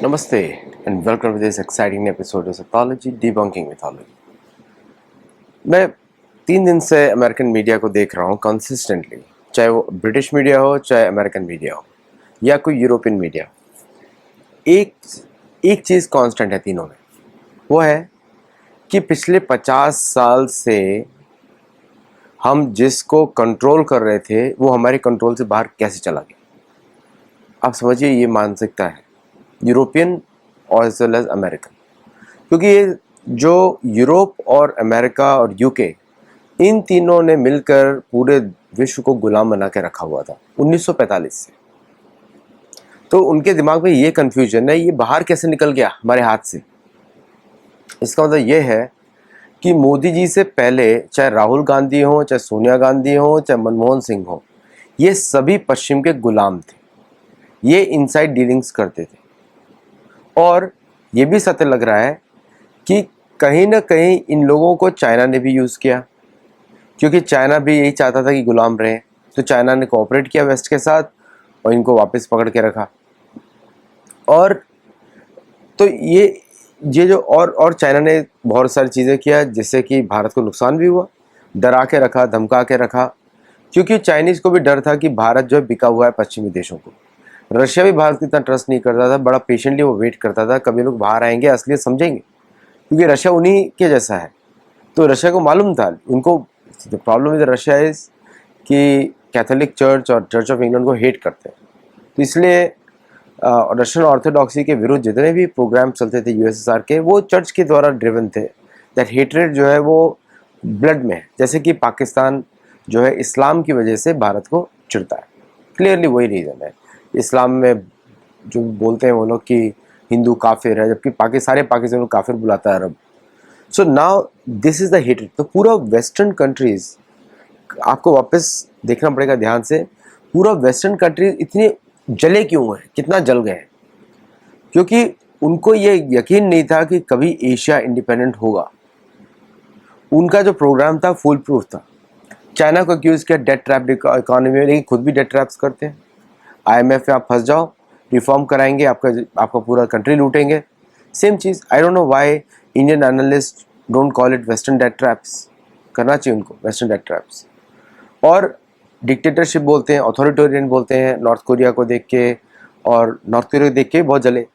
Namaste and welcome to this exciting episode of Psychology Debunking Mythology. मैं 3 दिन से American media को देख रहा हूँ कंसिस्टेंटली, चाहे वो ब्रिटिश मीडिया हो, चाहे अमेरिकन मीडिया हो या कोई यूरोपियन मीडिया। एक चीज़ कांस्टेंट है तीनों में, वो है कि पिछले 50 साल से हम जिसको कंट्रोल कर रहे थे वो हमारे कंट्रोल से बाहर कैसे चला गया। आप समझिए, ये मानसिकता है यूरोपियन और एज वेल एज अमेरिकन, क्योंकि ये जो यूरोप और अमेरिका और यूके, इन तीनों ने मिलकर पूरे विश्व को गुलाम बना के रखा हुआ था 1945 से। तो उनके दिमाग में ये कन्फ्यूजन है, ये बाहर कैसे निकल गया हमारे हाथ से। इसका मतलब ये है कि मोदी जी से पहले चाहे राहुल गांधी हो, चाहे सोनिया गांधी हो, चाहे मनमोहन सिंह हो, ये सभी पश्चिम के गुलाम थे। ये इनसाइड डीलिंग्स करते थे और ये भी सत्य लग रहा है कि कहीं ना कहीं इन लोगों को चाइना ने भी यूज़ किया, क्योंकि चाइना भी यही चाहता था कि गुलाम रहे। तो चाइना ने कोऑपरेट किया वेस्ट के साथ और इनको वापस पकड़ के रखा। और तो ये जो और चाइना ने बहुत सारी चीज़ें किया जिससे कि भारत को नुकसान भी हुआ, डरा के रखा, धमका के रखा, क्योंकि चाइनीज़ को भी डर था कि भारत जो है बिका हुआ है पश्चिमी देशों को। रशिया भी भारत को इतना ट्रस्ट नहीं करता था, बड़ा पेशेंटली वो वेट करता था कभी लोग बाहर आएंगे, असलियत समझेंगे, क्योंकि रशिया उन्हीं के जैसा है। तो रशिया को मालूम था उनको। The problem with Russia is कि कैथोलिक चर्च और चर्च ऑफ इंग्लैंड को हेट करते हैं। तो इसलिए रशियन ऑर्थोडॉक्सी के विरुद्ध जितने भी प्रोग्राम चलते थे यूएसएसआर के, वो चर्च के द्वारा ड्रिवन थे। दैट हेटरेड जो है वो ब्लड में है, जैसे कि पाकिस्तान जो है इस्लाम की वजह से भारत को चिढ़ता है। क्लियरली वही रीज़न है। इस्लाम में जो बोलते हैं वो लोग कि हिंदू काफिर है, जबकि सारे पाकिस्तान को काफिर बुलाता है अरब। So now this is the hated. तो पूरा वेस्टर्न कंट्रीज़, आपको वापस देखना पड़ेगा ध्यान से, पूरा वेस्टर्न कंट्रीज इतने जले क्यों हैं, कितना जल गए हैं, क्योंकि उनको ये यकीन नहीं था कि कभी एशिया इंडिपेंडेंट होगा। उनका जो प्रोग्राम था फुल प्रूफ था। चाइना को एक्यूज़ किया डेट ट्रैप इकोनॉमी में, लेकिन खुद भी डेट ट्रैप्स करते हैं। IMF में आप फंस जाओ, रिफॉर्म कराएंगे, आपका पूरा कंट्री लूटेंगे। सेम चीज़, I don't know why Indian analyst don't call it western debt traps. करना चाहिए उनको वेस्टर्न डेट ट्रैप्स। और डिक्टेटरशिप बोलते हैं, अथॉरिटेरियन बोलते हैं नॉर्थ कोरिया को देख के, और नॉर्थ कोरिया को देख के बहुत जले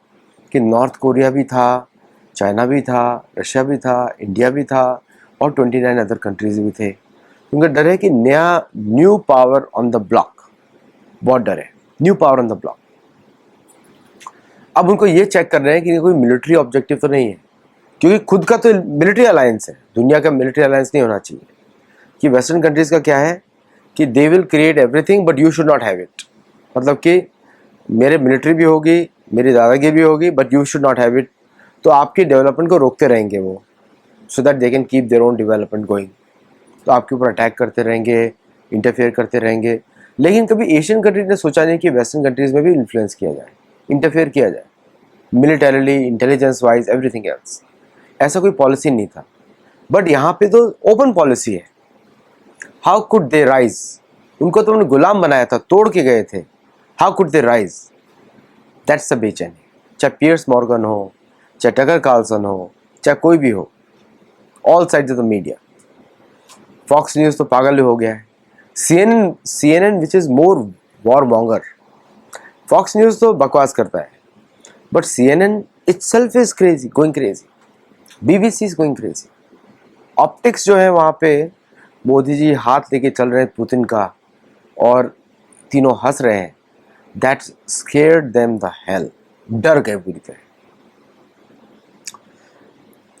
कि नॉर्थ कोरिया भी था, चाइना भी था, रशिया भी था, इंडिया भी था और 29 अदर कंट्रीज भी थे। उनका डर है कि new power on the block, बहुत डर है, new power on the block. अब उनको ये चेक कर रहे हैं कि कोई मिलिट्री ऑब्जेक्टिव तो नहीं है, क्योंकि खुद का तो मिलिट्री अलायंस है, दुनिया का मिलिट्री अलायंस नहीं होना चाहिए। कि वेस्टर्न कंट्रीज का क्या है कि they will create everything but you should not have it. मतलब कि मेरे मिलिट्री भी होगी, मेरी दादागिरी भी होगी, but you should not have it. तो आपके डेवलपमेंट को रोकते रहेंगे वो, so that they can keep their own development going. तो आपके ऊपर अटैक करते रहेंगे, इंटरफेयर करते रहेंगे। लेकिन कभी एशियन कंट्रीज ने सोचा नहीं कि वेस्टर्न कंट्रीज में भी इन्फ्लुएंस किया जाए, इंटरफेयर किया जाए, militarily, intelligence wise, everything else. ऐसा कोई पॉलिसी नहीं था, बट यहाँ पे तो ओपन पॉलिसी है। How could they rise? उनको तो उन्होंने गुलाम बनाया था, तोड़ के गए थे। How could they rise? That's the बेचैनी। चाहे पियर्स मॉर्गन हो, चाहे टकर कार्लसन हो, चाहे कोई भी हो, all sides of the media. Fox News तो पागल हो गया है। CNN which is more war monger. Fox News तो बकवास करता है, but CNN itself is crazy, going crazy. BBC is going crazy. Optics जो है वहाँ पे मोदी जी हाथ लेके चल रहे हैं पुतिन का और तीनों हंस रहे हैं। That scared them the hell. डर गए पूरी तरह।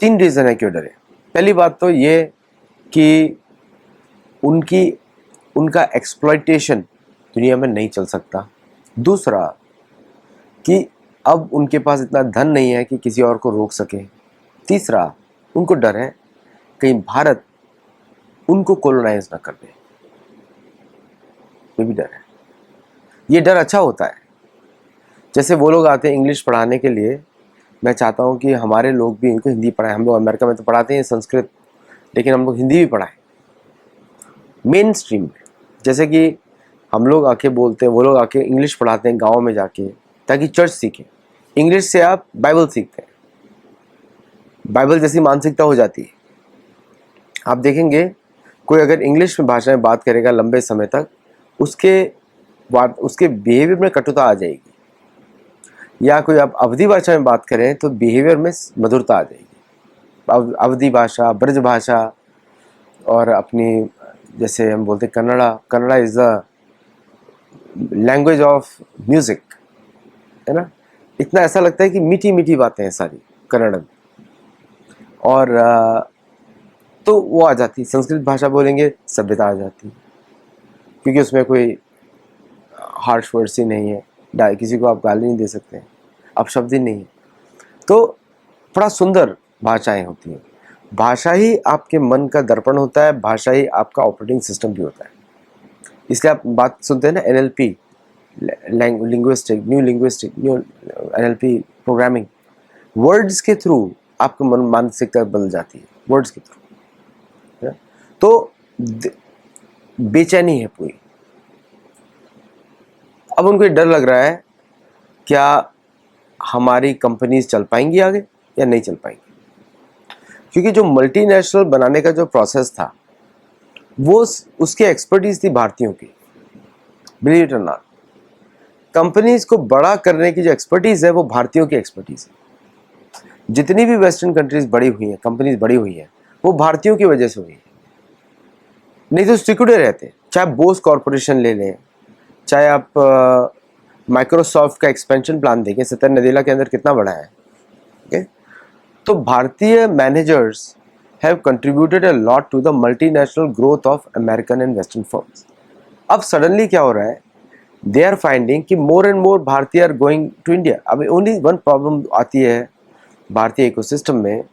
3 रीज़न है क्यों डरे। पहली बात तो ये कि उनका एक्सप्लॉइटेशन दुनिया में नहीं चल सकता। दूसरा कि अब उनके पास इतना धन नहीं है कि किसी और को रोक सके। तीसरा, उनको डर है कहीं भारत उनको कोलोनाइज ना कर दे। ये भी डर है। ये डर अच्छा होता है। जैसे वो लोग आते हैं इंग्लिश पढ़ाने के लिए, मैं चाहता हूँ कि हमारे लोग भी इनको हिंदी पढ़ाएं। हम लोग अमेरिका में तो पढ़ाते हैं संस्कृत, लेकिन हम लोग हिंदी भी पढ़ाएं मेन स्ट्रीम में। जैसे कि हम लोग आके बोलते हैं, वो लोग आके इंग्लिश पढ़ाते हैं गाँव में जाके, ताकि चर्च सीखें। इंग्लिश से आप बाइबल सीखते हैं, बाइबल जैसी मानसिकता हो जाती है। आप देखेंगे कोई अगर इंग्लिश में भाषा में बात करेगा लंबे समय तक, उसके बिहेवियर में कटुता आ जाएगी। या कोई आप अवधी भाषा में बात करें तो बिहेवियर में मधुरता आ जाएगी। अवधी भाषा, ब्रज भाषा और अपनी जैसे हम बोलते हैं Kannada is the language of music, है ना। इतना ऐसा लगता है कि मीठी मीठी बातें हैं सारी कन्नड़ में। और तो वो आ जाती। संस्कृत भाषा बोलेंगे सभ्यता आ जाती, क्योंकि उसमें कोई हार्श वर्ड्स ही नहीं है, किसी को आप गाली नहीं दे सकते, अपशब्द ही नहीं है। तो बड़ा सुंदर भाषाएं होती हैं। भाषा ही आपके मन का दर्पण होता है, भाषा ही आपका ऑपरेटिंग सिस्टम भी होता है। इसलिए आप बात सुनते हैं ना NLP, new NLP programming, words के थ्रू आपका मन मानसिकता बदल जाती है, वर्ड्स के थ्रू। तो बेचैनी है पूरी। अब उनको डर लग रहा है, क्या हमारी कंपनीज चल पाएंगी आगे या नहीं चल पाएंगी, क्योंकि जो मल्टीनेशनल बनाने का जो प्रोसेस था वो उसकी एक्सपर्टीज थी भारतीयों की। बिलीव इट और नॉट, कंपनीज को बड़ा करने की जो एक्सपर्टीज है वो भारतीयों की एक्सपर्टीज है। जितनी भी वेस्टर्न कंट्रीज बड़ी हुई हैं, कंपनीज बड़ी हुई हैं, वो भारतीयों की वजह से हुई है, नहीं तो सिकुड़े रहते। चाहे बोस कॉरपोरेशन ले लें, चाहे आप माइक्रोसॉफ्ट का एक्सपेंशन प्लान देखें, सत्तर नदेला के अंदर कितना बड़ा है। ओके, तो भारतीय managers have contributed a lot to the multinational growth of American and western firms. अब सडनली क्या हो रहा है, दे आर फाइंडिंग कि मोर एंड मोर भारतीय आर गोइंग टू इंडिया। अब ओनली वन प्रॉब्लम आती है भारतीय इकोसिस्टम में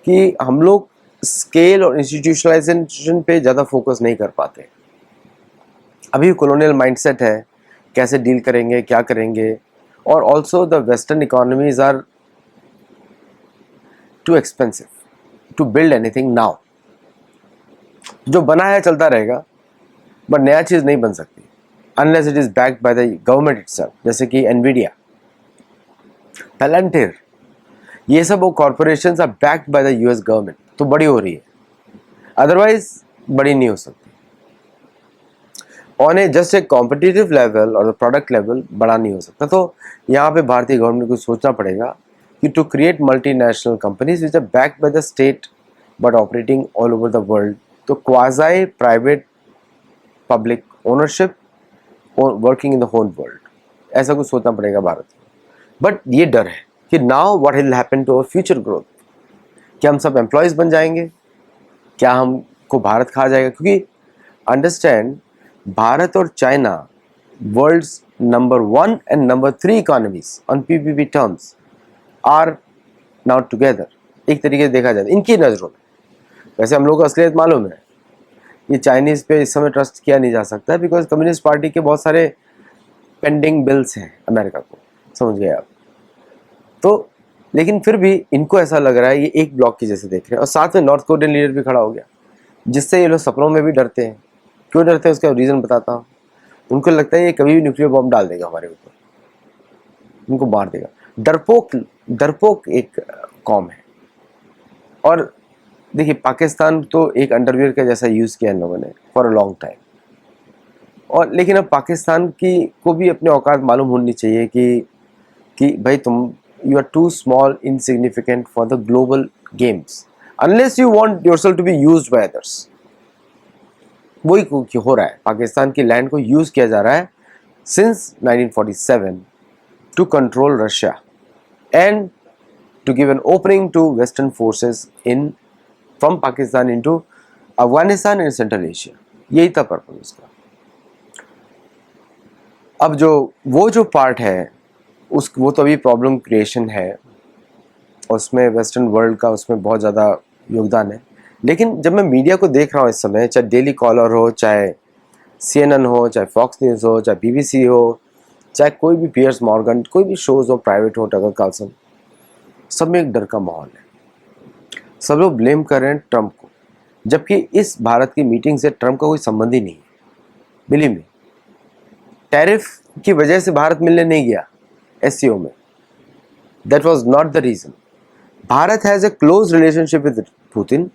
कि हम लोग स्केल और इंस्टीट्यूशनलाइजेशन पे ज़्यादा फोकस नहीं कर पाते। अभी कॉलोनियल माइंडसेट है, कैसे डील करेंगे, क्या करेंगे। और also the western economies are too expensive to build anything now. जो बना है चलता रहेगा, बट नया चीज़ नहीं बन सकती unless it is backed by the government itself. जैसे कि एनवीडिया, पैलेंटियर, ये सब वो corporations are backed by the US government, तो बड़ी हो रही है, अदरवाइज बड़ी नहीं हो सकती। On A just a competitive level और प्रोडक्ट लेवल बड़ा नहीं हो सकता। तो यहाँ पे भारतीय गवर्नमेंट को सोचना पड़ेगा कि to create multinational companies which are backed by the state but operating all over the world, तो quasi private public ownership working in the whole world, ऐसा कुछ सोचना पड़ेगा भारत को। बट ये डर है कि now what will happen to our future growth. क्या हम सब एम्प्लॉयज़ बन जाएंगे, क्या हमको भारत खा जाएगा? क्योंकि अंडरस्टैंड, भारत और China world's number 1 and number 3 economies on PPP terms are now together. एक तरीके से देखा जाए इनकी नज़रों में, वैसे हम लोग को असलियत मालूम है, ये चाइनीज़ पे इस समय ट्रस्ट किया नहीं जा सकता बिकॉज कम्युनिस्ट पार्टी के बहुत सारे पेंडिंग बिल्स हैं अमेरिका को, समझ गए आप। तो लेकिन फिर भी इनको ऐसा लग रहा है ये एक ब्लॉक की जैसे देख रहे हैं। और साथ में नॉर्थ कोरियन लीडर भी खड़ा हो गया, जिससे ये लोग सपनों में भी डरते हैं। क्यों डरते हैं उसका रीज़न बताता हूँ। उनको लगता है ये कभी भी न्यूक्लियर बॉम्ब डाल देगा हमारे ऊपर, उनको मार देगा। डरपोक एक कौम है। और देखिए, पाकिस्तान तो एक अंडरवियर का जैसा यूज़ किया इन लोगों ने फॉर अ लॉन्ग टाइम। और लेकिन अब पाकिस्तान की को भी अपने औकात मालूम होनी चाहिए कि भाई तुम you are too small insignificant for the global games unless you want yourself to be used by others. वही हो रहा है, पाकिस्तान की लैंड को यूज़ किया जा रहा है since 1947 to control Russia and to give an opening to western forces in from Pakistan into Afghanistan and central Asia. यही था पर्पज उसका। अब वो जो पार्ट है वो तो अभी प्रॉब्लम क्रिएशन है, उसमें वेस्टर्न वर्ल्ड का उसमें बहुत ज़्यादा योगदान है। लेकिन जब मैं मीडिया को देख रहा हूँ इस समय, चाहे डेली कॉलर हो, चाहे CNN हो, चाहे फॉक्स न्यूज़ हो, चाहे BBC हो, चाहे कोई भी पियर्स मॉर्गन, कोई भी शोज़ हो, प्राइवेट हो, टगर कार्लसन, सब में एक डर का माहौल है। सब लोग ब्लेम कर रहे हैं ट्रंप को, जबकि इस भारत की मीटिंग से ट्रंप का कोई संबंध ही नहीं है। बिलीव मी, टैरिफ की वजह से भारत मिलने नहीं गया, SCO में. That was not the reason. Bharat has a close relationship with Putin,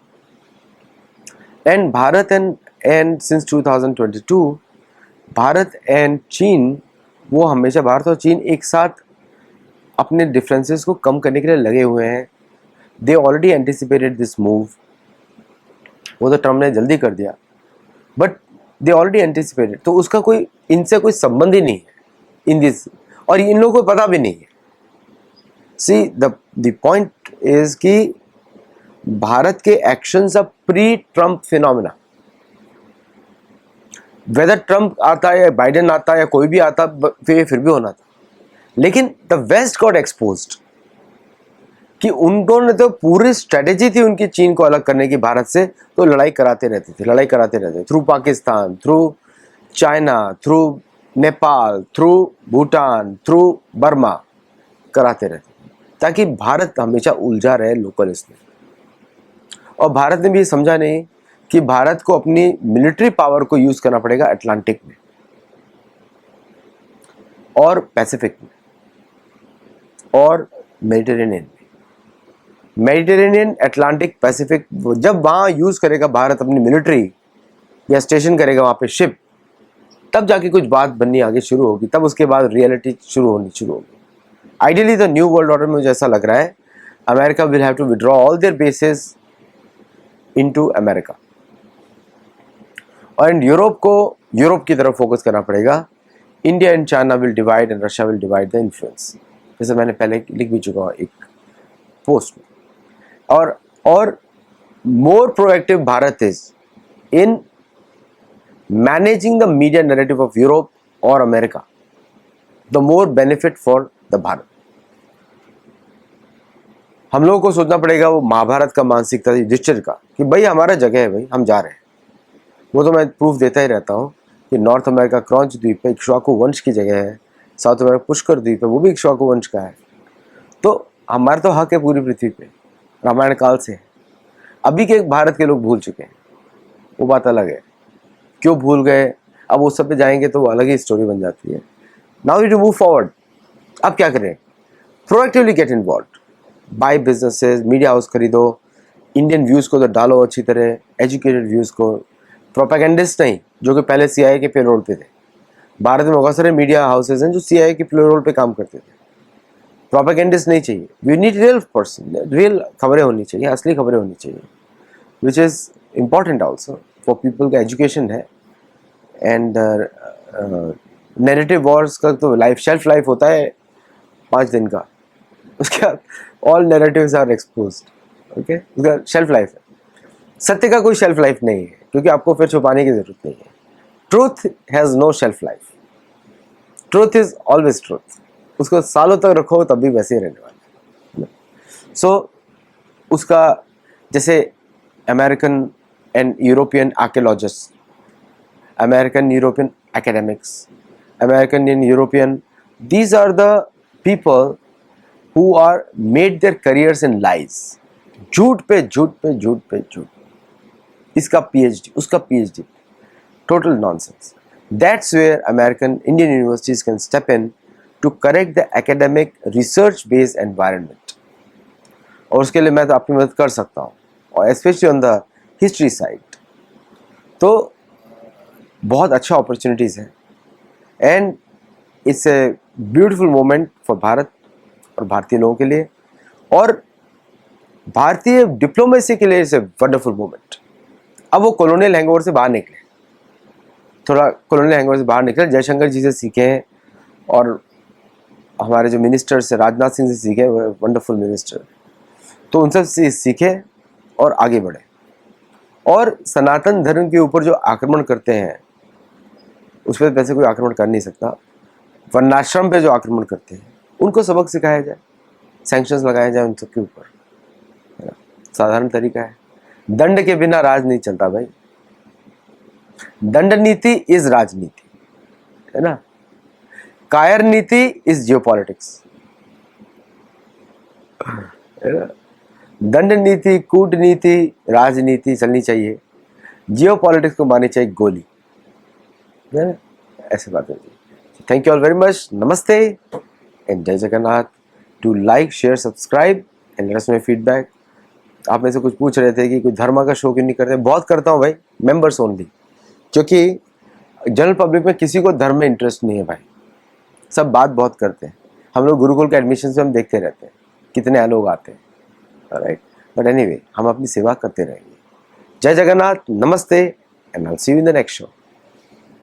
and Bharat and since 2022 Bharat and चीन, वो हमेशा भारत और चीन एक साथ अपने डिफरेंसेस को कम करने के लिए लगे हुए हैं. They already anticipated this move. वो तो ट्रम्प ने जल्दी कर दिया, बट दे ऑलरेडी एंटिसिपेटेड. तो उसका कोई इनसे कोई संबंध ही नहीं है इन दिस, और इन लोगों को पता भी नहीं है. सी द पॉइंट इज कि भारत के actions are pre Trump phenomena. Whether Trump आता है या बाइडेन आता है या कोई भी आता फिर भी होना था. लेकिन द वेस्ट गॉट एक्सपोज्ड कि उनको ने तो पूरी स्ट्रेटेजी थी उनकी चीन को अलग करने की भारत से, तो लड़ाई कराते रहते through Pakistan, through China, through Nepal, through Bhutan, through Burma कराते रहते ताकि भारत हमेशा उलझा रहे लोकलिस्ट में. और भारत ने भी समझा नहीं कि भारत को अपनी मिलिट्री पावर को यूज करना पड़ेगा अटलांटिक में और पैसिफिक में और मेडिटेरेनियन में. मेडिटेरेनियन, अटलांटिक, पैसिफिक, जब वहां यूज करेगा भारत अपनी मिलिट्री या स्टेशन करेगा वहां पे शिप, तब जाके कुछ बात बननी आगे शुरू होगी. तब उसके बाद रियलिटी शुरू होगी. Ideally the new world order में मुझे ऐसा लग रहा है America will have to withdraw all their bases into America, और यूरोप की तरफ फोकस करना पड़ेगा. India and China will divide and Russia will divide the influence, जैसे मैंने पहले लिख भी चुका हूँ एक पोस्ट में. और more proactive Bharat is in managing the media narrative of Europe और America, the more benefit for the Bharat. हम लोगों को सोचना पड़ेगा वो महाभारत का मानसिकता युधिष्ठिर का कि भाई हमारा जगह है, भाई हम जा रहे हैं. वो तो मैं प्रूफ देता ही रहता हूँ कि नॉर्थ अमेरिका क्रॉन्च द्वीप पे इक्ष्वाकु वंश की जगह है, साउथ अमेरिका पुष्कर द्वीप है, वो भी इक्ष्वाकु वंश का है. तो हमारा तो हक है पूरी पृथ्वी पे, रामायण काल से है. अभी के भारत के लोग भूल चुके हैं, वो बात अलग है. क्यों भूल गए, अब उस सब पे जाएंगे तो वो अलग ही स्टोरी बन जाती है. Now you to move forward. अब क्या करें? Proactively get involved, buy businesses, media house खरीदो, इंडियन व्यूज़ को तो डालो अच्छी तरह, एजुकेटेड व्यूज़ को, प्रोपेगेंडिस्ट नहीं जो कि पहले CIA के पेरोल पे थे. भारत में बहुत सारे मीडिया हाउसेज हैं जो CIA के पेरोल पे काम करते थे. प्रोपेगेंडिस्ट नहीं चाहिए. We need real person, real खबरें होनी चाहिए, असली खबरें होनी चाहिए, which is important also for people का एजुकेशन है. एंड नैरेटिव वॉर्स का तो शेल्फ लाइफ होता है 5 दिन का, उसके बाद all narratives are exposed. Okay, उसका शेल्फ लाइफ है. सत्य का कोई शेल्फ लाइफ नहीं है, क्योंकि आपको फिर छुपाने की जरूरत नहीं है. Truth has no shelf life. Truth is always truth. उसको सालों तक रखो तब भी वैसे ही रहने वाला है. सो उसका जैसे American and European archaeologist, American European academics, American and European, these are the people who are made their careers in lies. झूठ पे झूठ पे झूठ पे झूठ. इसका PhD, उसका PhD, total nonsense. That's where American Indian universities can step in to correct the academic research based environment. और उसके लिए मैं तो आपकी मदद कर सकता हूँ, और especially on the history side. तो बहुत अच्छा अपॉर्चुनिटीज़ है, and it's a beautiful moment for Bharat और भारतीय लोगों के लिए, और भारतीय डिप्लोमेसी के लिए इट्स ए वंडरफुल मोमेंट. अब वो कॉलोनियल हैंगओवर से बाहर निकले, थोड़ा कॉलोनियल हैंगओवर से बाहर निकले, जयशंकर जी से सीखे हैं, और हमारे जो मिनिस्टर्स हैं राजनाथ सिंह से सीखे, वंडरफुल मिनिस्टर, तो उनसे सीखे और आगे बढ़े. और सनातन धर्म के ऊपर जो आक्रमण करते हैं उस पर वैसे कोई आक्रमण कर नहीं सकता. वर्णाश्रम पे जो आक्रमण करते हैं उनको सबक सिखाया जाए, सैंक्शंस लगाए जाए उन सब के ऊपर. साधारण तरीका है. दंड के बिना राज नहीं चलता भाई. दंड नीति इज राजनीति, है ना. कायर नीति इज जियोपॉलिटिक्स, है ना. दंड नीति, कूटनीति, राजनीति चलनी चाहिए, जियोपॉलिटिक्स को मारनी चाहिए गोली. ऐसी बात है. Thank you all very much. नमस्ते एंड जय Jagannath. To like, share, subscribe and let us know feedback. आप में से कुछ पूछ रहे थे कि कोई धर्म का शो क्यों नहीं करते. बहुत करता हूँ भाई, मेंबर्स ओनली, क्योंकि जनरल पब्लिक में किसी को धर्म में इंटरेस्ट नहीं है भाई. सब बात बहुत करते हैं. हम लोग गुरुकुल के एडमिशन से हम देखते रहते हैं कितने लोग आते हैं. राइट, बट एनीवे हम अपनी सेवा करते रहेंगे. जय जगन्नाथ, नमस्ते and I will see you in the next show.